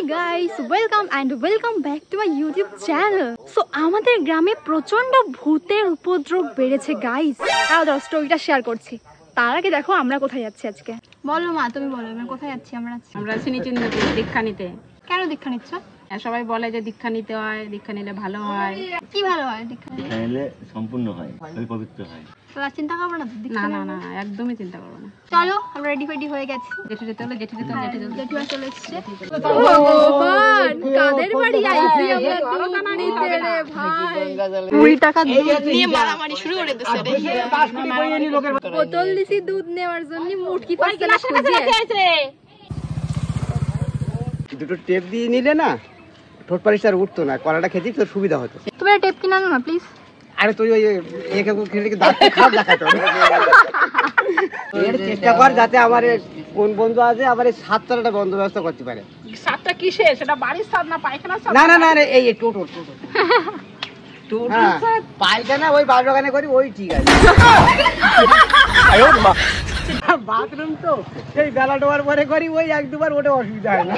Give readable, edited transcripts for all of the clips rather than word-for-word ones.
guys, welcome back to my YouTube channel. So আমাদের গ্রামে প্রচন্ড ভূতের উপদ্রব বেড়েছে গাইস। দাঁড়াও স্টোরিটা শেয়ার করছি। তার আগে দেখো আমরা কোথায় যাচ্ছি আজকে। বলো মা, তুমি বলো আমরা কোথায় যাচ্ছি। আমরা চিনিচিন্দিপুর দীক্ষা নিতে। কেন দীক্ষা নিচ্ছ? সবাই বলে যে দীক্ষা নিতে হয়, দীক্ষা নিলে ভালো হয়। কি ভালো হয়? দীক্ষা নিলে সম্পূর্ণ হয়, পবিত্র হয়। তো চিন্তা করবো না? না একদমই চিন্তা করবো না। চলো আমরা রেডি হয়ে গেছি। জেঠুয়া চলে এসেছে। ভগবান, কাদের বাড়ি আইছি আমরা? 20 টাকা দুধ নিয়ে মারামারি শুরু করে দিছে রে। বোতল দিছি দুধ নেওয়ার জন্য, মুটকি পাচ্ছে না খুঁজে। দুটো টেপ দিয়ে নিলে না ঠোঁট পরিষ্কার উঠতো না, কলাটা খেতে তোর সুবিধা হতো। তুমি একটা টেপ কিনে আনো না প্লিজ। আরে তুই ওই একে খেলে দাঁত খারাপ দেখাতো। এর চেষ্টা কর যাতে আমার কোন বন্ধু আছে আবার এই 7টাটা বন্ধ ব্যবস্থা করতে পারে। 7টা কিসে? সেটা বাড়ির সাদ না পায়খানা সাদ? না এই টোটো পায়খানা ওই বাগানে করি, ওই ঠিক আছে। বাথরুম তো সেই বেলা ডোবার পরে করি, ওই 1-2বার ওটা অসুবিধা হয় না।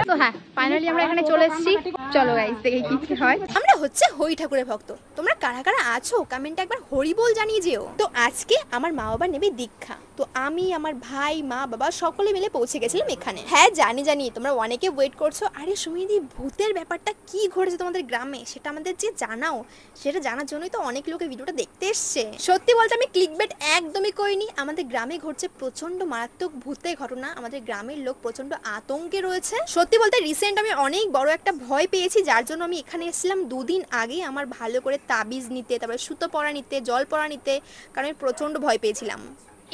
তো হ্যাঁ, ফাইনালি আমরা এখানে চলে এসেছি। চলো গাইস দেখি কি হয়। আমরা হচ্ছে হরি ঠাকুরের ভক্ত। তোমরা কারা কারা আছো কমেন্টে একবার হরি বল জানিয়ে যেও। তো আজকে আমার মা বাবা নেবে দীক্ষা, তো আমি আমার ভাই মা বাবা সকলে মিলে পৌঁছে গেছিলাম এখানে। হ্যাঁ জানি তোমরা অনেকে ওয়েট করছো। আরে সুমিদি, ভূতের ব্যাপারটা কি ঘটেছে তোমাদের গ্রামে সেটা আমাদের যে জানাও, সেটা জানার জন্যই তো অনেক লোকে ভিডিওটা দেখতে এসছে। সত্যি বলতে আমি ক্লিকবেট একদমই করিনি। আমাদের গ্রামে ঘটছে প্রচন্ড মারাত্মক ভূতের ঘটনা। আমাদের গ্রামের লোক প্রচন্ড আতঙ্কে রয়েছে। সত্যি বলতে রিসেন্ট আমি অনেক বড় একটা ভয় পেয়েছি, যার জন্য আমি এখানে এসেছিলাম 2 দিন আগে আমার ভালো করে তাবিজ নিতে, তারপরে সুতো পরা নিতে, জল পরা নিতে, কারণ আমি প্রচন্ড ভয় পেয়েছিলাম।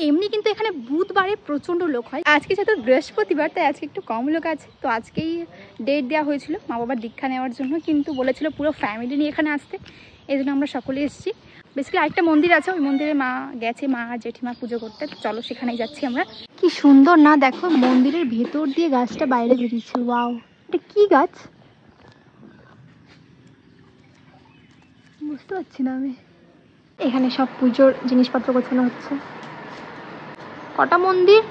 এমনি কিন্তু এখানে বুধবারে প্রচন্ড লোক হয়। আজকে যেহেতু বৃহস্পতিবার তাই আজকে একটু কম লোক আছে। তো আজকেই ডেট দেওয়া হয়েছিল মা বাবার দীক্ষা নেওয়ার জন্য, কিন্তু বলেছিল পুরো ফ্যামিলি নিয়ে এখানে আসতে, এই জন্য আমরা সকলে এসেছি। বেসিক্যালি আরেকটা মন্দির আছে, ওই মন্দিরে মা গেছে, মা আর জেঠিমা পুজো করতে। চলো সেখানেই যাচ্ছি আমরা। কি সুন্দর না, দেখো মন্দিরের ভেতর দিয়ে গাছটা বাইরে বেরিয়েছে। ওয়াও, এটা কি গাছ বুঝতে পারছি না আমি। এখানে সব পুজোর জিনিসপত্র গোছানো হচ্ছে। কটা মন্দির!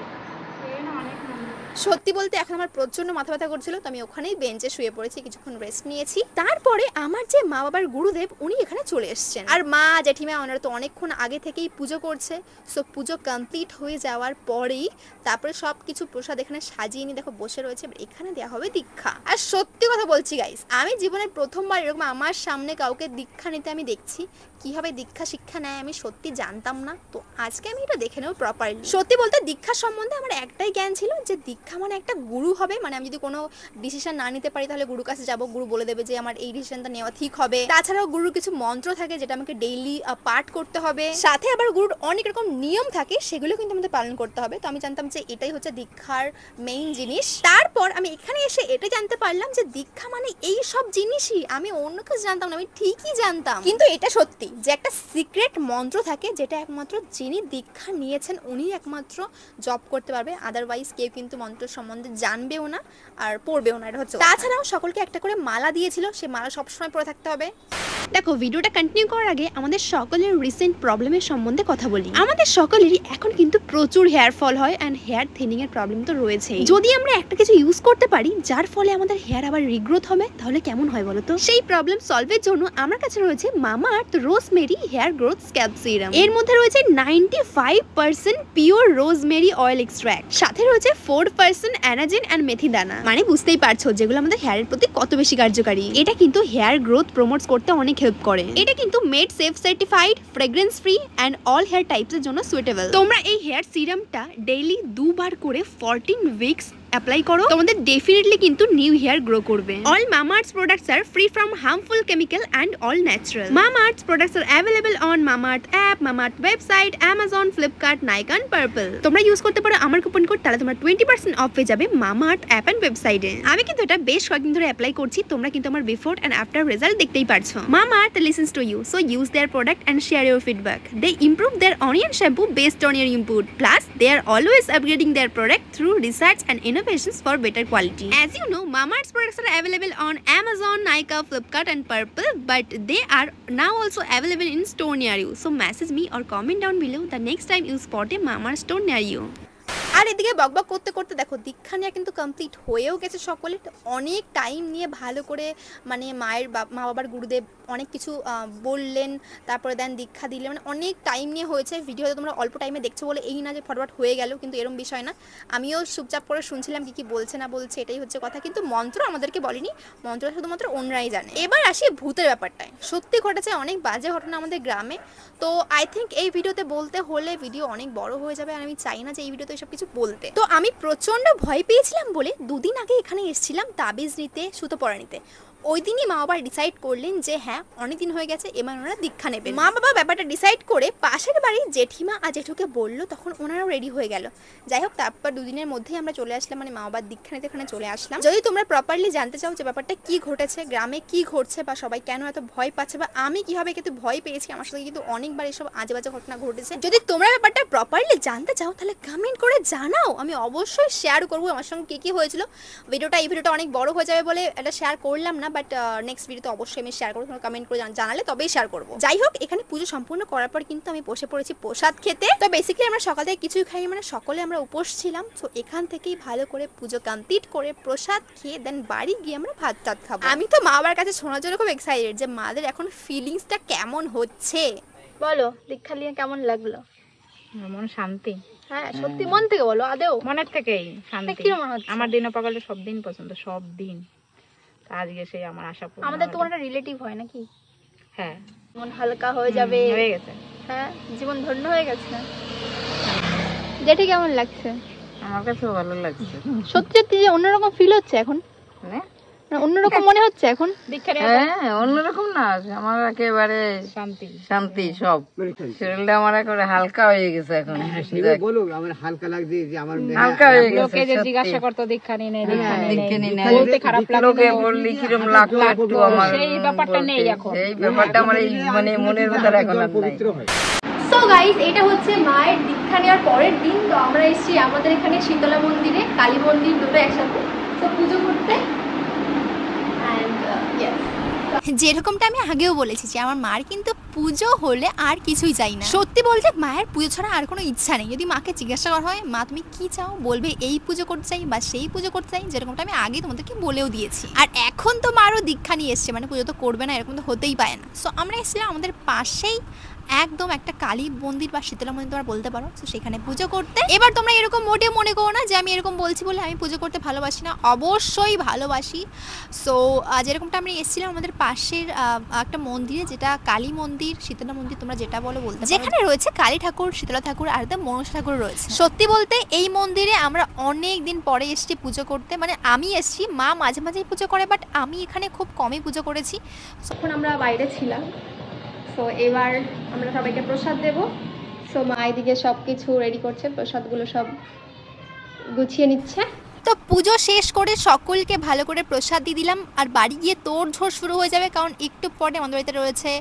সত্যি বলতে এখন আমার প্রচন্ড মাথা ব্যথা করছিল, তো আমি ওখানেই বেঞ্চে শুয়ে পড়েছি, কিছুক্ষণ রেস্ট নিয়েছি। তারপরে আমার যে মা বাবার গুরুদেব উনি এখানে চলে এসেছেন, আর মা জেঠিমা ওনারা তো অনেকক্ষণ আগে থেকেই পুজো করছে। সো পুজো কমপ্লিট হয়ে যাওয়ার পরেই তারপরে সব কিছু প্রসাদ এখানে সাজিয়ে নিয়ে দেখো বসে রয়েছে। এখানে দেওয়া হবে দীক্ষা। আর সত্যি কথা বলছি গাইস, আমি জীবনে প্রথমবার এরকম আমার সামনে কাউকে দীক্ষা নিতে আমি দেখছি। কিভাবে দীক্ষা শিক্ষা নেয় আমি সত্যি জানতাম না, তো আজকে আমি এটা দেখে নেব প্রপারলি। সত্যি বলতে দীক্ষা সম্বন্ধে আমার একটাই জ্ঞান ছিল যে দীক্ষা মানে একটা গুরু হবে, মানে আমি যদি কোনো ডিসিশন না নিতে পারি তাহলে গুরুর কাছে যাব, গুরু বলে দেবে যে আমার এই ডিসিশনটা নেওয়া ঠিক হবে। তাছাড়াও গুরুর কিছু মন্ত্র থাকে যেটা আমাকে ডেইলি পাঠ করতে হবে, সাথে আবার গুরুর অনেক রকম নিয়ম থাকে, সেগুলো কিন্তু আমাদের পালন করতে হবে। তো আমি জানতাম যে এটাই হচ্ছে দীক্ষার মেইন জিনিস। তারপর আমি এখানে এসে এটা জানতে পারলাম যে দীক্ষা মানে এই সব জিনিসই। আমি অন্য কিছু জানতাম না, আমি ঠিকই জানতাম, কিন্তু এটা সত্যি যে একটা সিক্রেট মন্ত্র থাকে যেটা একমাত্র যিনি দীক্ষা নিয়েছেন উনি একমাত্র জপ করতে পারবে, আদারওয়াইজ কেউ কিন্তু মন্ত্র সম্বন্ধে জানবেও না আর পড়বেও না। এটা হচ্ছে। তাছাড়াও সকলকে একটা করে মালা দিয়েছিল, সে মালা সবসময় পরে থাকতে হবে। দেখো ভিডিওটা কন্টিনিউ করার আগে আমাদের সকলের রিসেন্ট প্রবলেমের সম্বন্ধে কথা বলি। আমাদের সকলেরই এখন কিন্তু প্রচুর হেয়ার ফল হয় অ্যান্ড হেয়ার থিনিং এর প্রবলেম তো রয়েছে। যদি আমরা একটা কিছু ইউজ করতে পারি যার ফলে আমাদের হেয়ার আবার রিগ্রোথ হবে, তাহলে কেমন হয় বলো তো? সেই প্রবলেম সলভের জন্য আমার কাছে রয়েছে Mamaearth rosemary hair growth scalp serum. এর মধ্যে রয়েছে 95% পিওর রোজমেরি অয়েল এক্সট্রাক্ট, সাথে রয়েছে 4% অ্যানাজিন এন্ড মেথি দানা। মানে বুঝতেই পারছো যেগুলো আমাদের হেয়ারের প্রতি কত বেশি কার্যকারী। এটা কিন্তু হেয়ার গ্রোথ প্রমোটস করতে অনেক হেল্প করে। এটা কিন্তু made safe certified, fragrance free and all hair types এর জন্য সুইটেবল। তোমরা এই হেয়ার সিরামটা ডেইলি 2 বার করে 14 উইকস অ্যাপ্লাই করো, তোমাদের ডেফিনেটলি কিন্তু নিউ হেয়ার গ্রো করবে। All Mamaearth products are free from harmful chemical and all natural. Mamaearth products are available on Mamaearth app, Mamaearth website, Amazon, Flipkart, Nykaa and Purple. তোমরা use করতে পারো আমার coupon code, তাহলে তোমরা 20% of পেয়ে যাবে Mamaearth app and ওয়েবসাইটে। আমি কিন্তু এটা বেশ কয়েকদিন ধরে অ্যাপ্লাই করছি, তোমরা কিন্তু আমার বিফোর এন্ড আফটার রেজাল্ট দেখতেই পারছো। Mamaearth listens to you, so use their product and share your feedback. They improve their onion shampoo based on your input, plus they are always upgrading their product through research and innovations for better quality. As you know, Mamaearth's products are available on Amazon, Nykaa, Flipkart and Purple, but they are now also available in store near you. So message me or comment down below the next time you spot a Mamaearth store near you. আর এদিকে বকবক করতে করতে দেখো দীক্ষা নেওয়া কিন্তু complete হয়েও গেছে সকলে। অনেক টাইম নিয়ে ভালো করে মানে মা বাবার গুরুদেব অনেক কিছু বললেন, তারপরে দেন দীক্ষা দিলেন, মানে অনেক টাইম নিয়ে হয়েছে। ভিডিওতে তোমরা অল্প টাইমে দেখছো বলে এই না যে ফটফট হয়ে গেল, কিন্তু এরকম বিষয় না। আমিও চুপচাপ করে শুনছিলাম কি বলছে না বলছে, এটাই হচ্ছে কথা। কিন্তু মন্ত্র আমাদেরকে বলেনি, মন্ত্র শুধুমাত্র ওনরাই জানে। এবার আসি ভূতের ব্যাপারটায়। সত্যি ঘটেছে অনেক বাজে ঘটনা আমাদের গ্রামে। তো আই থিঙ্ক এই ভিডিওতে বলতে হলে ভিডিও অনেক বড় হয়ে যাবে, আর আমি চাই না যে এই ভিডিওতে এসব কিছু বলতে। তো আমি প্রচণ্ড ভয় পেয়েছিলাম বলে দুদিন আগে এখানে এসেছিলাম তাবিজ নিতে, সুতো পরা নিতে। ওই দিনই মা বাবা ডিসাইড করলেন যে হ্যাঁ অনেক দিন হয়ে গেছে, এবার ওনারা দীক্ষা নেবেন। মা বাবা ব্যাপারটা ডিসাইড করে পাশের বাড়ির জেঠিমা আর জেঠুকে বললো, তখন ওনারাও রেডি হয়ে গেল। যাই হোক, তারপর দুদিনের মধ্যেই আমরা চলে আসলাম, মানে মা বাবার দীক্ষা নিতে এখানে চলে আসলাম। যদি তোমরা প্রপারলি জানতে চাও যে ব্যাপারটা কি ঘটেছে, গ্রামে কি ঘটছে, বা সবাই কেন এত ভয় পাচ্ছে, বা আমি কিভাবে কিন্তু ভয় পেয়েছি, আমার সাথে কিন্তু অনেকবার এসব আজে বাজে ঘটনা ঘটেছে, যদি তোমরা ব্যাপারটা প্রপারলি জানতে চাও তাহলে কমেন্ট করে জানাও, আমি অবশ্যই শেয়ার করবো আমার সঙ্গে কি হয়েছিল। এই ভিডিওটা অনেক বড় হয়ে যাবে বলে এটা শেয়ার করলাম না, বাট নেক্সট ভিডিওতে অবশ্যই আমি শেয়ার করবো, তোমরা কমেন্ট করে জানালে তবেই শেয়ার করবো। যাই হোক, এখানে পুজো সম্পূর্ণ করার পর কিন্তু আমি বসে পড়েছি প্রসাদ খেতে। তো বেসিক্যালি আমরা সকাল থেকে কিছুই খাইনি, মানে সকলে আমরা উপোস ছিলাম। তো এখান থেকেই ভালো করে পুজো কমপ্লিট করে প্রসাদ খেয়ে দেন বাড়ি গিয়ে আমরা ভাত টাত খাবো। আমি তো মা বাবার কাছে শোনার জন্য খুব এক্সাইটেড যে মাদের এখন ফিলিংসটা কেমন হচ্ছে। বলো দীক্ষা নিয়ে কেমন লাগলো? মন শান্তি, হ্যাঁ সত্যি মন থেকে বলো, আদেও মনের থেকেই শান্তি। কি মনে হচ্ছে? আমার দিনও পাগলের সব দিন পছন্দ, সব দিন। আজকে সেই আমার আশা পূর্ণ। আমাদের তো একটা রিলেটিভ হয় নাকি? হ্যাঁ, মন হালকা হয়ে যাবে, হয়ে গেছে। হ্যাঁ জীবন ধন্য হয়ে গেছে। জেঠি কেমন লাগছে? আমার কাছে ভালো লাগছে। সত্যি সত্যি যে অন্যরকম ফিল হচ্ছে এখন, মানে অন্যরকম মনে হচ্ছে এখন। হ্যাঁ, অন্যরকম না, আমার একেবারে শান্তি শান্তি সব। শরীরটা আমার একেবারে হালকা হয়ে গেছে এখন। বলো আমার হালকা লাগছে যে আমার হালকা হয়ে গেছে। লোকে যে জিজ্ঞাসা করতো দীক্ষা নিয়ে নেই, দীক্ষা নিয়ে নেই, বলতে খারাপ লাগে। লোকে বললি কিরকম লাগতো একটু, আমার সেই ব্যাপারটা নেই এখন। এই ব্যাপারটা আমার এই মানে মনের ভিতরে এখন আর নাই। সো গাইস, এটা হচ্ছে মায়ের দীক্ষা নেওয়ার পরের দিন। তো আমরা এসেছি আমাদের এখানে শীতলা মন্দিরে, কালী মন্দির দুটো একসাথে, তো পুজো করতে। যেরকমটা আমি আগেও বলেছি যে আমার মার কিন্তু পুজো হলে আর কিছুই চাই না। সত্যি বলতে মায়ের পুজো ছাড়া আর কোনো ইচ্ছা নেই। যদি মাকে জিজ্ঞাসা করা হয় মা তুমি কি চাও, বলবে এই পুজো করতে চাই বা সেই পুজো করতে চাই, যেরকমটা আমি আগে তোমাদেরকে বলেও দিয়েছি। আর এখন তো মারও দীক্ষা নিয়ে এসছে, মানে পুজো তো করবে না এরকম তো হতেই পারে না। সো আমরা এসেছিলাম আমাদের পাশেই একদম একটা কালী মন্দির বা শীতলা মন্দির তোমরা বলতে পারো, তো সেখানে পুজো করতে। এবার তোমরা এরকম মোটেও মনে করো না যে আমি এরকম বলছি বলে আমি পুজো করতে ভালোবাসি না, অবশ্যই ভালোবাসি। সো যেরকমটা আমরা এসেছিলাম আমাদের পাশের একটা মন্দিরে, যেটা কালী মন্দির, শীতলা মন্দির তোমরা যেটা বলো বলতে, যেখানে রয়েছে কালী ঠাকুর, শীতলা ঠাকুর আর মনসা ঠাকুর রয়েছে। সত্যি বলতে এই মন্দিরে আমরা অনেক দিন পরে এসেছি পুজো করতে, মানে আমি এসেছি, মা মাঝে মাঝেই পুজো করে, বাট আমি এখানে খুব কমই পুজো করেছি। তখন আমরা বাইরে ছিলাম। তো এবার আমরা সবাইকে প্রসাদ দেব। সো মা এদিকে সব কিছু রেডি করছে, প্রসাদগুলো সব গুছিয়ে নিচ্ছে। তো পুজো শেষ করে সকলকে ভালো করে প্রসাদ দিয়ে দিলাম, আর বাড়ি গিয়ে তোড়ঝোড় শুরু হয়ে যাবে, কারণ একটু পরে আমাদের বাড়িতে রয়েছে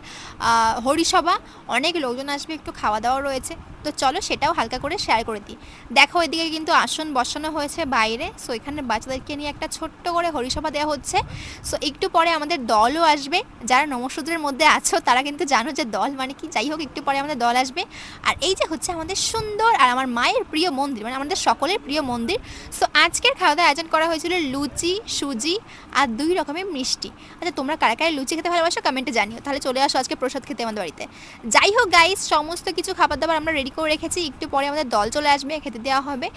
হরিসভা, অনেক লোকজন আসবে, একটু খাওয়া দাওয়া রয়েছে। তো চলো সেটাও হালকা করে শেয়ার করে দিই। দেখো এদিকে কিন্তু আসন বসানো হয়েছে বাইরে। সো এখানে বাচ্চাদেরকে নিয়ে একটা ছোট্ট করে হরিসভা দেওয়া হচ্ছে। সো একটু পরে আমাদের দলও আসবে, যারা নমঃশূদ্রের মধ্যে আছো তারা কিন্তু জানো যে দল মানে কি। যাই হোক, একটু পরে আমাদের দল আসবে। আর এই যে হচ্ছে আমাদের সুন্দর আর আমার মায়ের প্রিয় মন্দির, মানে আমাদের সকলের প্রিয় মন্দির। সো আজকের খাওয়া দাওয়া আয়োজন করা হয়েছিল লুচি, সুজি আর 2 রকমের মিষ্টি। আচ্ছা তোমরা কারা কারা লুচি খেতে ভালোবাসো কমেন্টে জানিও, তাহলে চলে আসো আজকে প্রসাদ খেতে আমাদের বাড়িতে। যাই হোক গাইস, সমস্ত কিছু খাবার দাবার আমরা রেডি করে রেখেছি, একটু পরে আমাদের দল চলে আসবে, খেতে দেওয়া হবে।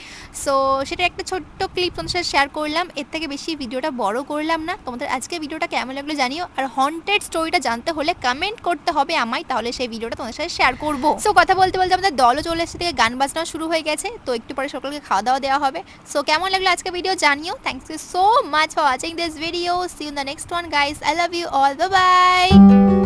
সো সেটা একটা ছোট্ট ক্লিপ তোমাদের সাথে শেয়ার করলাম, এর থেকে বেশি ভিডিওটা বড় করলাম না। তোমাদের আজকে ভিডিওটা কেমন লাগলো জানিও, আর হন্টেড স্টোরিটা জানতে হলে কমেন্ট করতে হবে আমায়, তাহলে সেই ভিডিওটা তোমাদের সাথে শেয়ার করবো। সো কথা বলতে বলতে আমাদের দলও চলে এসেছে, থেকে গান বাজনাও শুরু হয়ে গেছে। তো একটু পরে সকলকে খাওয়া দাওয়া দেওয়া হবে। সো কেমন লাগলো আজকে ভিডিও জানিও। Thanks you so much for watching this video. See you in the next one guys. I love you all, bye by.